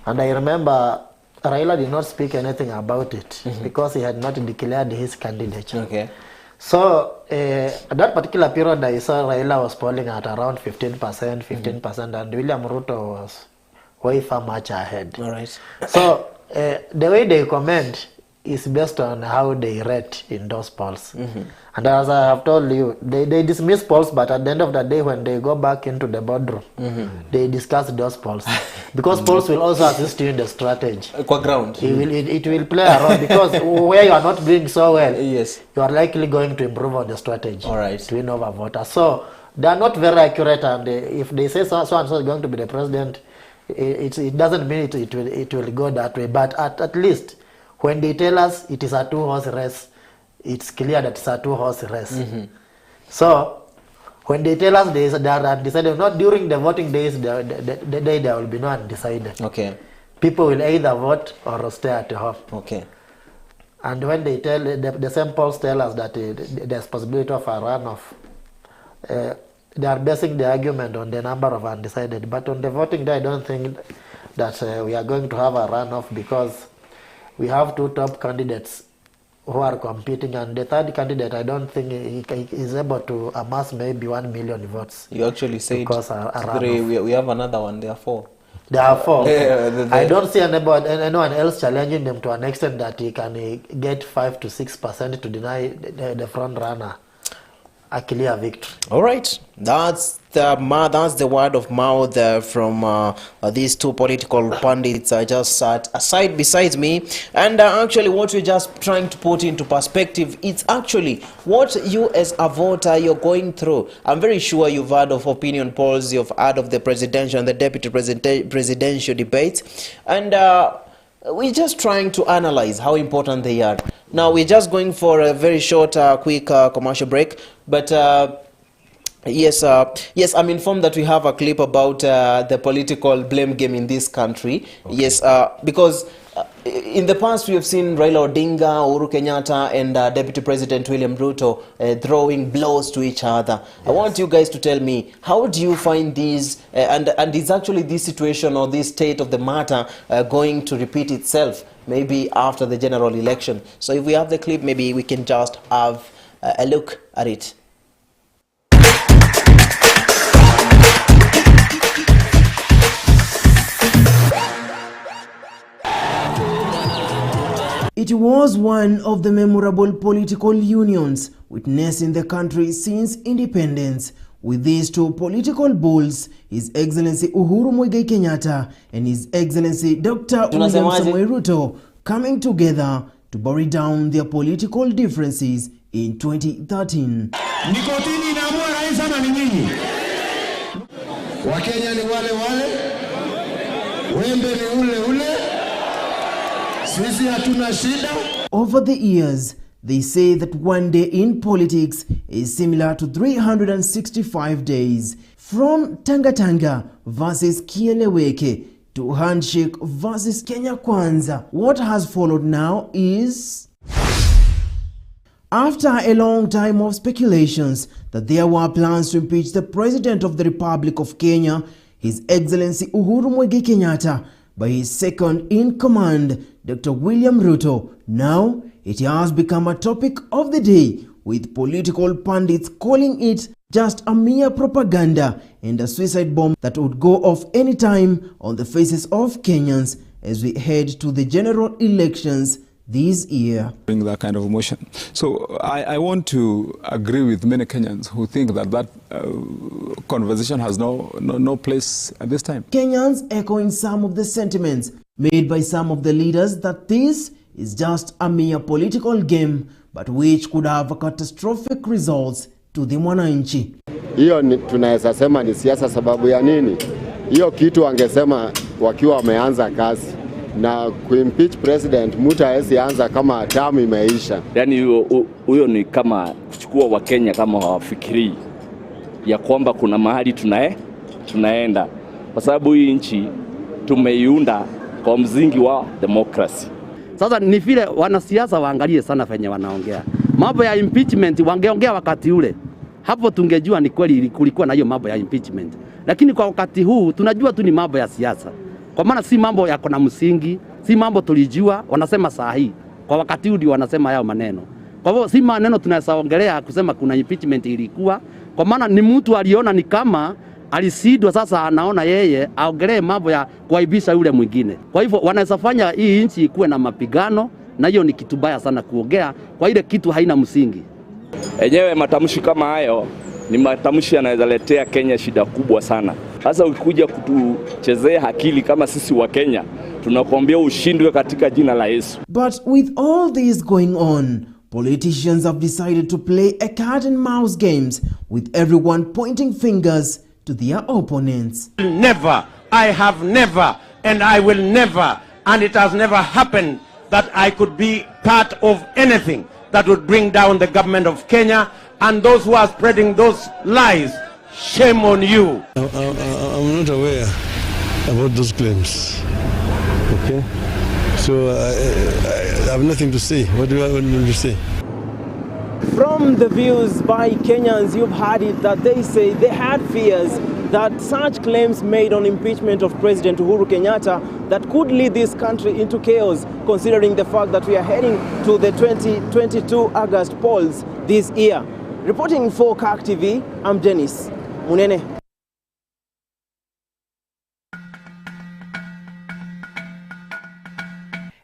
And I remember Raila did not speak anything about it because he had not declared his candidature. Okay. So at that particular period, I saw Raila was polling at around 15%, and William Ruto was way far much ahead. All right. So the way they comment is based on how they rate in those polls. And as I have told you, they dismiss polls, but at the end of the day, when they go back into the boardroom, they discuss those polls. Because polls will also assist you in the strategy. Qua ground. It will play a role, because where you are not doing so well, yes, you are likely going to improve on the strategy. All right. To win over voters. So they are not very accurate, and if they say so and so is going to be the president, it doesn't mean it will go that way. But at least when they tell us it is a two-horse race, it's clear that it's a two-horse race. So when they tell us they are undecided, not during the voting days, the day there will be no undecided. Okay. People will either vote or stay at home. Okay. And when they tell, the same polls tell us that there's possibility of a runoff, they are basing the argument on the number of undecided. But on the voting day, I don't think that we are going to have a runoff, because we have two top candidates who are competing, and the third candidate, I don't think he is able to amass maybe 1 million votes. You actually said three. We have another one. There are four. There are four. I don't see anyone else challenging them to an extent that he can get 5 to 6% to deny the front runner a clear victory. All right, that's the word of mouth from these two political pundits I just sat aside beside me. And actually what we're just trying to put into perspective, it's actually what you as a voter you're going through. I'm very sure you've heard of opinion polls, you've heard of the presidential and the deputy presidential debates, and we're just trying to analyze how important they are. Now we're just going for a very short quick commercial break, but yes, I'm informed that we have a clip about the political blame game in this country. Okay. Yes, because in the past we have seen Raila Odinga, Uhuru Kenyatta, and Deputy President William Ruto throwing blows to each other. Yes. I want you guys to tell me, how do you find these, and is actually this situation or this state of the matter going to repeat itself maybe after the general election? So if we have the clip, maybe we can just have a look at it. It was one of the memorable political unions witnessed in the country since independence, with these two political bulls, His Excellency Uhuru Muigai Kenyatta and His Excellency Dr. William Samoei Ruto coming together to bury down their political differences in 2013. Nikotini inaamua rais ama ni nyinyi? Wakenya ni wale wale, wembe ni ule ule, sisi hatuna shida. Over the years, they say that one day in politics is similar to 365 days. From Tanga Tanga versus Kieleweke to handshake versus Kenya Kwanza. What has followed now is, after a long time of speculations that there were plans to impeach the President of the Republic of Kenya, His Excellency Uhuru Muigai Kenyatta, by his second in command, Dr. William Ruto, now it has become a topic of the day, with political pundits calling it just a mere propaganda and a suicide bomb that would go off any time on the faces of Kenyans as we head to the general elections this year. Bring that kind of emotion. So I want to agree with many Kenyans who think that conversation has no place at this time. Kenyans echoing some of the sentiments made by some of the leaders that this is just a mere political game, but which could have a catastrophic results to the mwananchi. Hiyo tunaweza sema ni siasa. Sababu ya nini? Hiyo kitu wangesema wakiwa wameanza kazi, na kuimpeach president mtu hawezi anza kama term imeisha. Yani huyo ni kama kuchukua Wakenya kama hawafikirii ya kwamba kuna mahali tunaenda, kwa sababu hii nchi tumeiunda kwa msingi wa democracy. Sasa ni vile wanasiasa waangalie sana venye wanaongea. Mambo ya impeachment wangeongea wakati ule, hapo tungejua ni kweli kulikuwa na hiyo mambo ya impeachment. Lakini kwa wakati huu tunajua tu ni mambo ya siasa. Kwa maana si mambo yako na msingi, si mambo tulijua, wanasema saa hii. Kwa wakati huu ndio wanasema yao maneno. Kwa hivyo si maneno tunasaongelea kusema kuna impeachment ilikuwa, kwa maana ni mtu aliona ni kama alisidwa, sasa anaona yeye aongelee mambo ya kuaibisha yule mwingine. Kwa hivyo wanaweza fanya hii nchi ikuwe na mapigano, na hiyo ni kitu baya sana kuongea kwa ile kitu haina msingi. Enyewe matamshi kama hayo ni matamshi yanaweza letea Kenya shida kubwa sana. Sasa ukikuja kutuchezea akili kama sisi wa Kenya, tunakuambia ushindwe katika jina la Yesu. But with all this going on, politicians have decided to play a cat and mouse games, with everyone pointing fingers to their opponents. Never, I have never, and I will never, and it has never happened that I could be part of anything that would bring down the government of Kenya, and those who are spreading those lies, shame on you. I'm not aware about those claims. Okay? So I have nothing to say. What do I want to say? From the views by Kenyans, you've heard it that they say they had fears that such claims made on impeachment of President Uhuru Kenyatta that could lead this country into chaos, considering the fact that we are heading to the 2022 August polls this year. Reporting for Kirk TV, I'm Dennis Munene.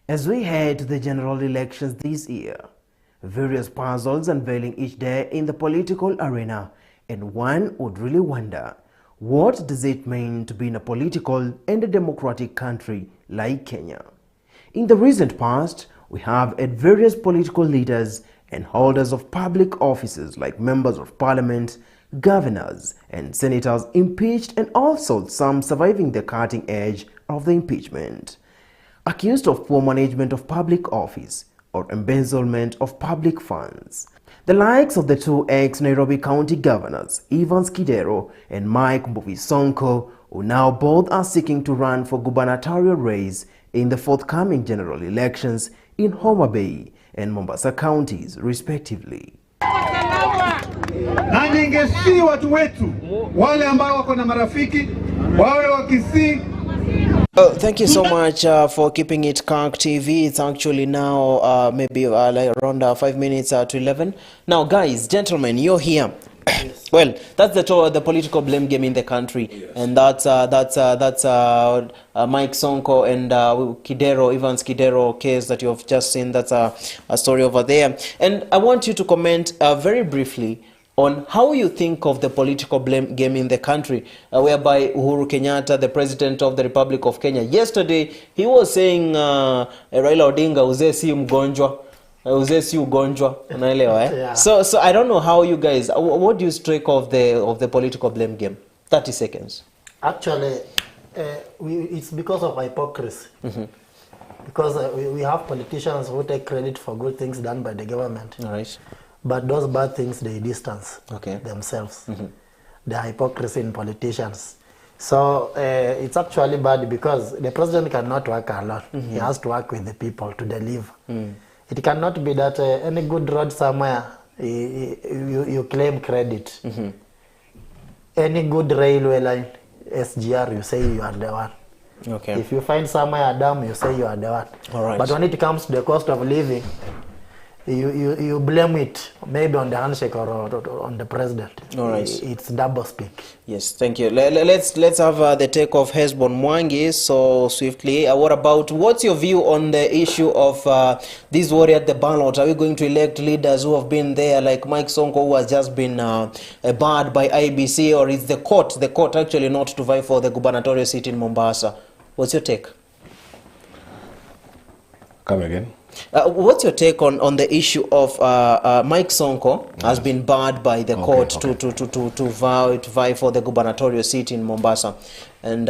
As we head to the general elections this year, various puzzles unveiling each day in the political arena, and one would really wonder, what does it mean to be in a political and a democratic country like Kenya? In the recent past, we have had various political leaders and holders of public offices like members of parliament, governors, and senators impeached, and also some surviving the cutting edge of the impeachment, accused of poor management of public office or embezzlement of public funds. The likes of the two ex-Nairobi County governors, Evans Kidero and Mike Mbuvi Sonko, who now both are seeking to run for gubernatorial race in the forthcoming general elections in Homa Bay and Mombasa counties, respectively. Na ningesi watu wetu wale ambao wako na marafiki wawe wakisi. Thank you so much for keeping it Kirk TV. It's actually now maybe like around 5 minutes to 11. Now guys, gentlemen, you're here. Well, that's the political blame game in the country, yes. And that's Mike Sonko and Evans Kidero case that you have just seen. That's a story over there, and I want you to comment very briefly on how you think of the political blame game in the country, whereby Uhuru Kenyatta, the President of the Republic of Kenya, yesterday he was saying Raila Odinga uzee si mgonjwa. Yeah. So I don't know how you guys, what do you strike of the political blame game? 30 seconds. Actually, it's because of hypocrisy. Mm-hmm. Because we have politicians who take credit for good things done by the government. All right. But those bad things, they distance themselves. Mm-hmm. The hypocrisy in politicians. So it's actually bad because the president cannot work alone. Mm-hmm. He has to work with the people to deliver. Mm. It cannot be that any good road somewhere, you claim credit. Mm-hmm. Any good railway line, SGR, you say you are the one. Okay. If you find somewhere a dam, you say you are the one. All right. But when it comes to the cost of living, you blame it maybe on the handshake or on the president. All right. It's double speak. Yes, thank you. Let's have the take of Hesbon Mwangi so swiftly. What's your view on the issue of this worry at the ballot? Are we going to elect leaders who have been there, like Mike Sonko, who has just been barred by IBC, or is the court actually not to vie for the gubernatorial seat in Mombasa? What's your take? Come again. What's your take on the issue of Mike Sonko has been barred by the court to vie for the gubernatorial seat in Mombasa, and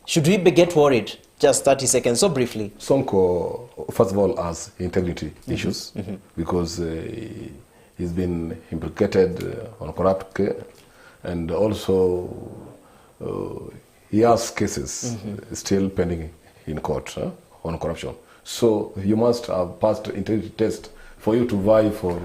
should we get worried? Just 30 seconds, so briefly. Sonko, first of all, has integrity issues because he's been implicated on corrupt case, and also he has cases still pending in court on corruption. So you must have passed integrity test for you to vie for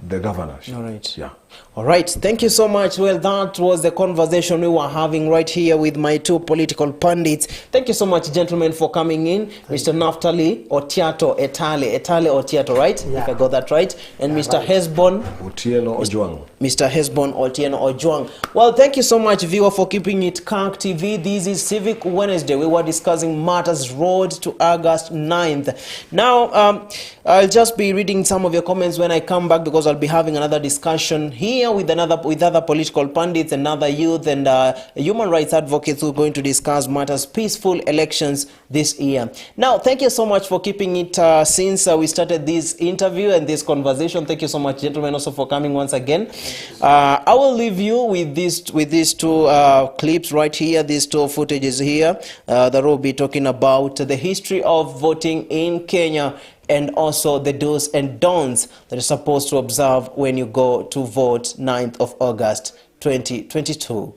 the governorship. All right. Yeah. All right. Thank you so much. Well, that was the conversation we were having right here with my two political pundits. Thank you so much, gentlemen, for coming in. Mr. Naftali Otiato Etale Otiato, right? Yeah. If I got that right. And Mr. Right. Hesbon Otieno Ojwang. Mr. Hesbon Otieno Ojwang. Well, thank you so much, viewer, for keeping it Kirk TV. This is Civic Wednesday. We were discussing matters road to August 9th. Now, I'll just be reading some of your comments when I come back, because I'll be having another discussion here with other political pundits and other youth and human rights advocates who are going to discuss matters peaceful elections this year. Now, thank you so much for keeping it since we started this interview and this conversation. Thank you so much, gentlemen, also for coming once again. I will leave you with these two clips right here, these two footages here that will be talking about the history of voting in Kenya, and also the do's and don'ts that you're supposed to observe when you go to vote 9th of August 2022.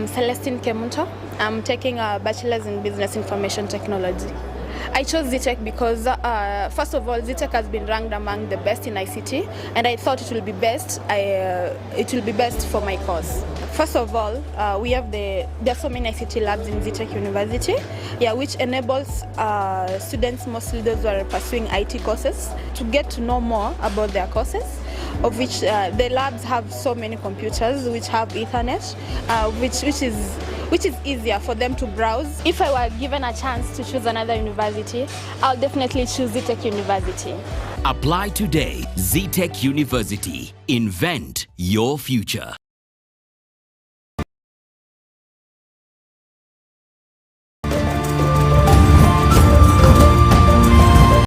Celestine Kemunto. I'm taking a bachelor's in business information technology. I chose Civic because, first of all, Civic has been ranked among the best in ICT, and I thought it will be best. It will be best for my course. First of all, there are so many ICT labs in Civic University, which enables students, mostly those who are pursuing IT courses, to get to know more about their courses, of which the labs have so many computers which have Ethernet, which is easier for them to browse. If I were given a chance to choose another university, I'll definitely choose Civic University. Apply today. Civic University. Invent your future.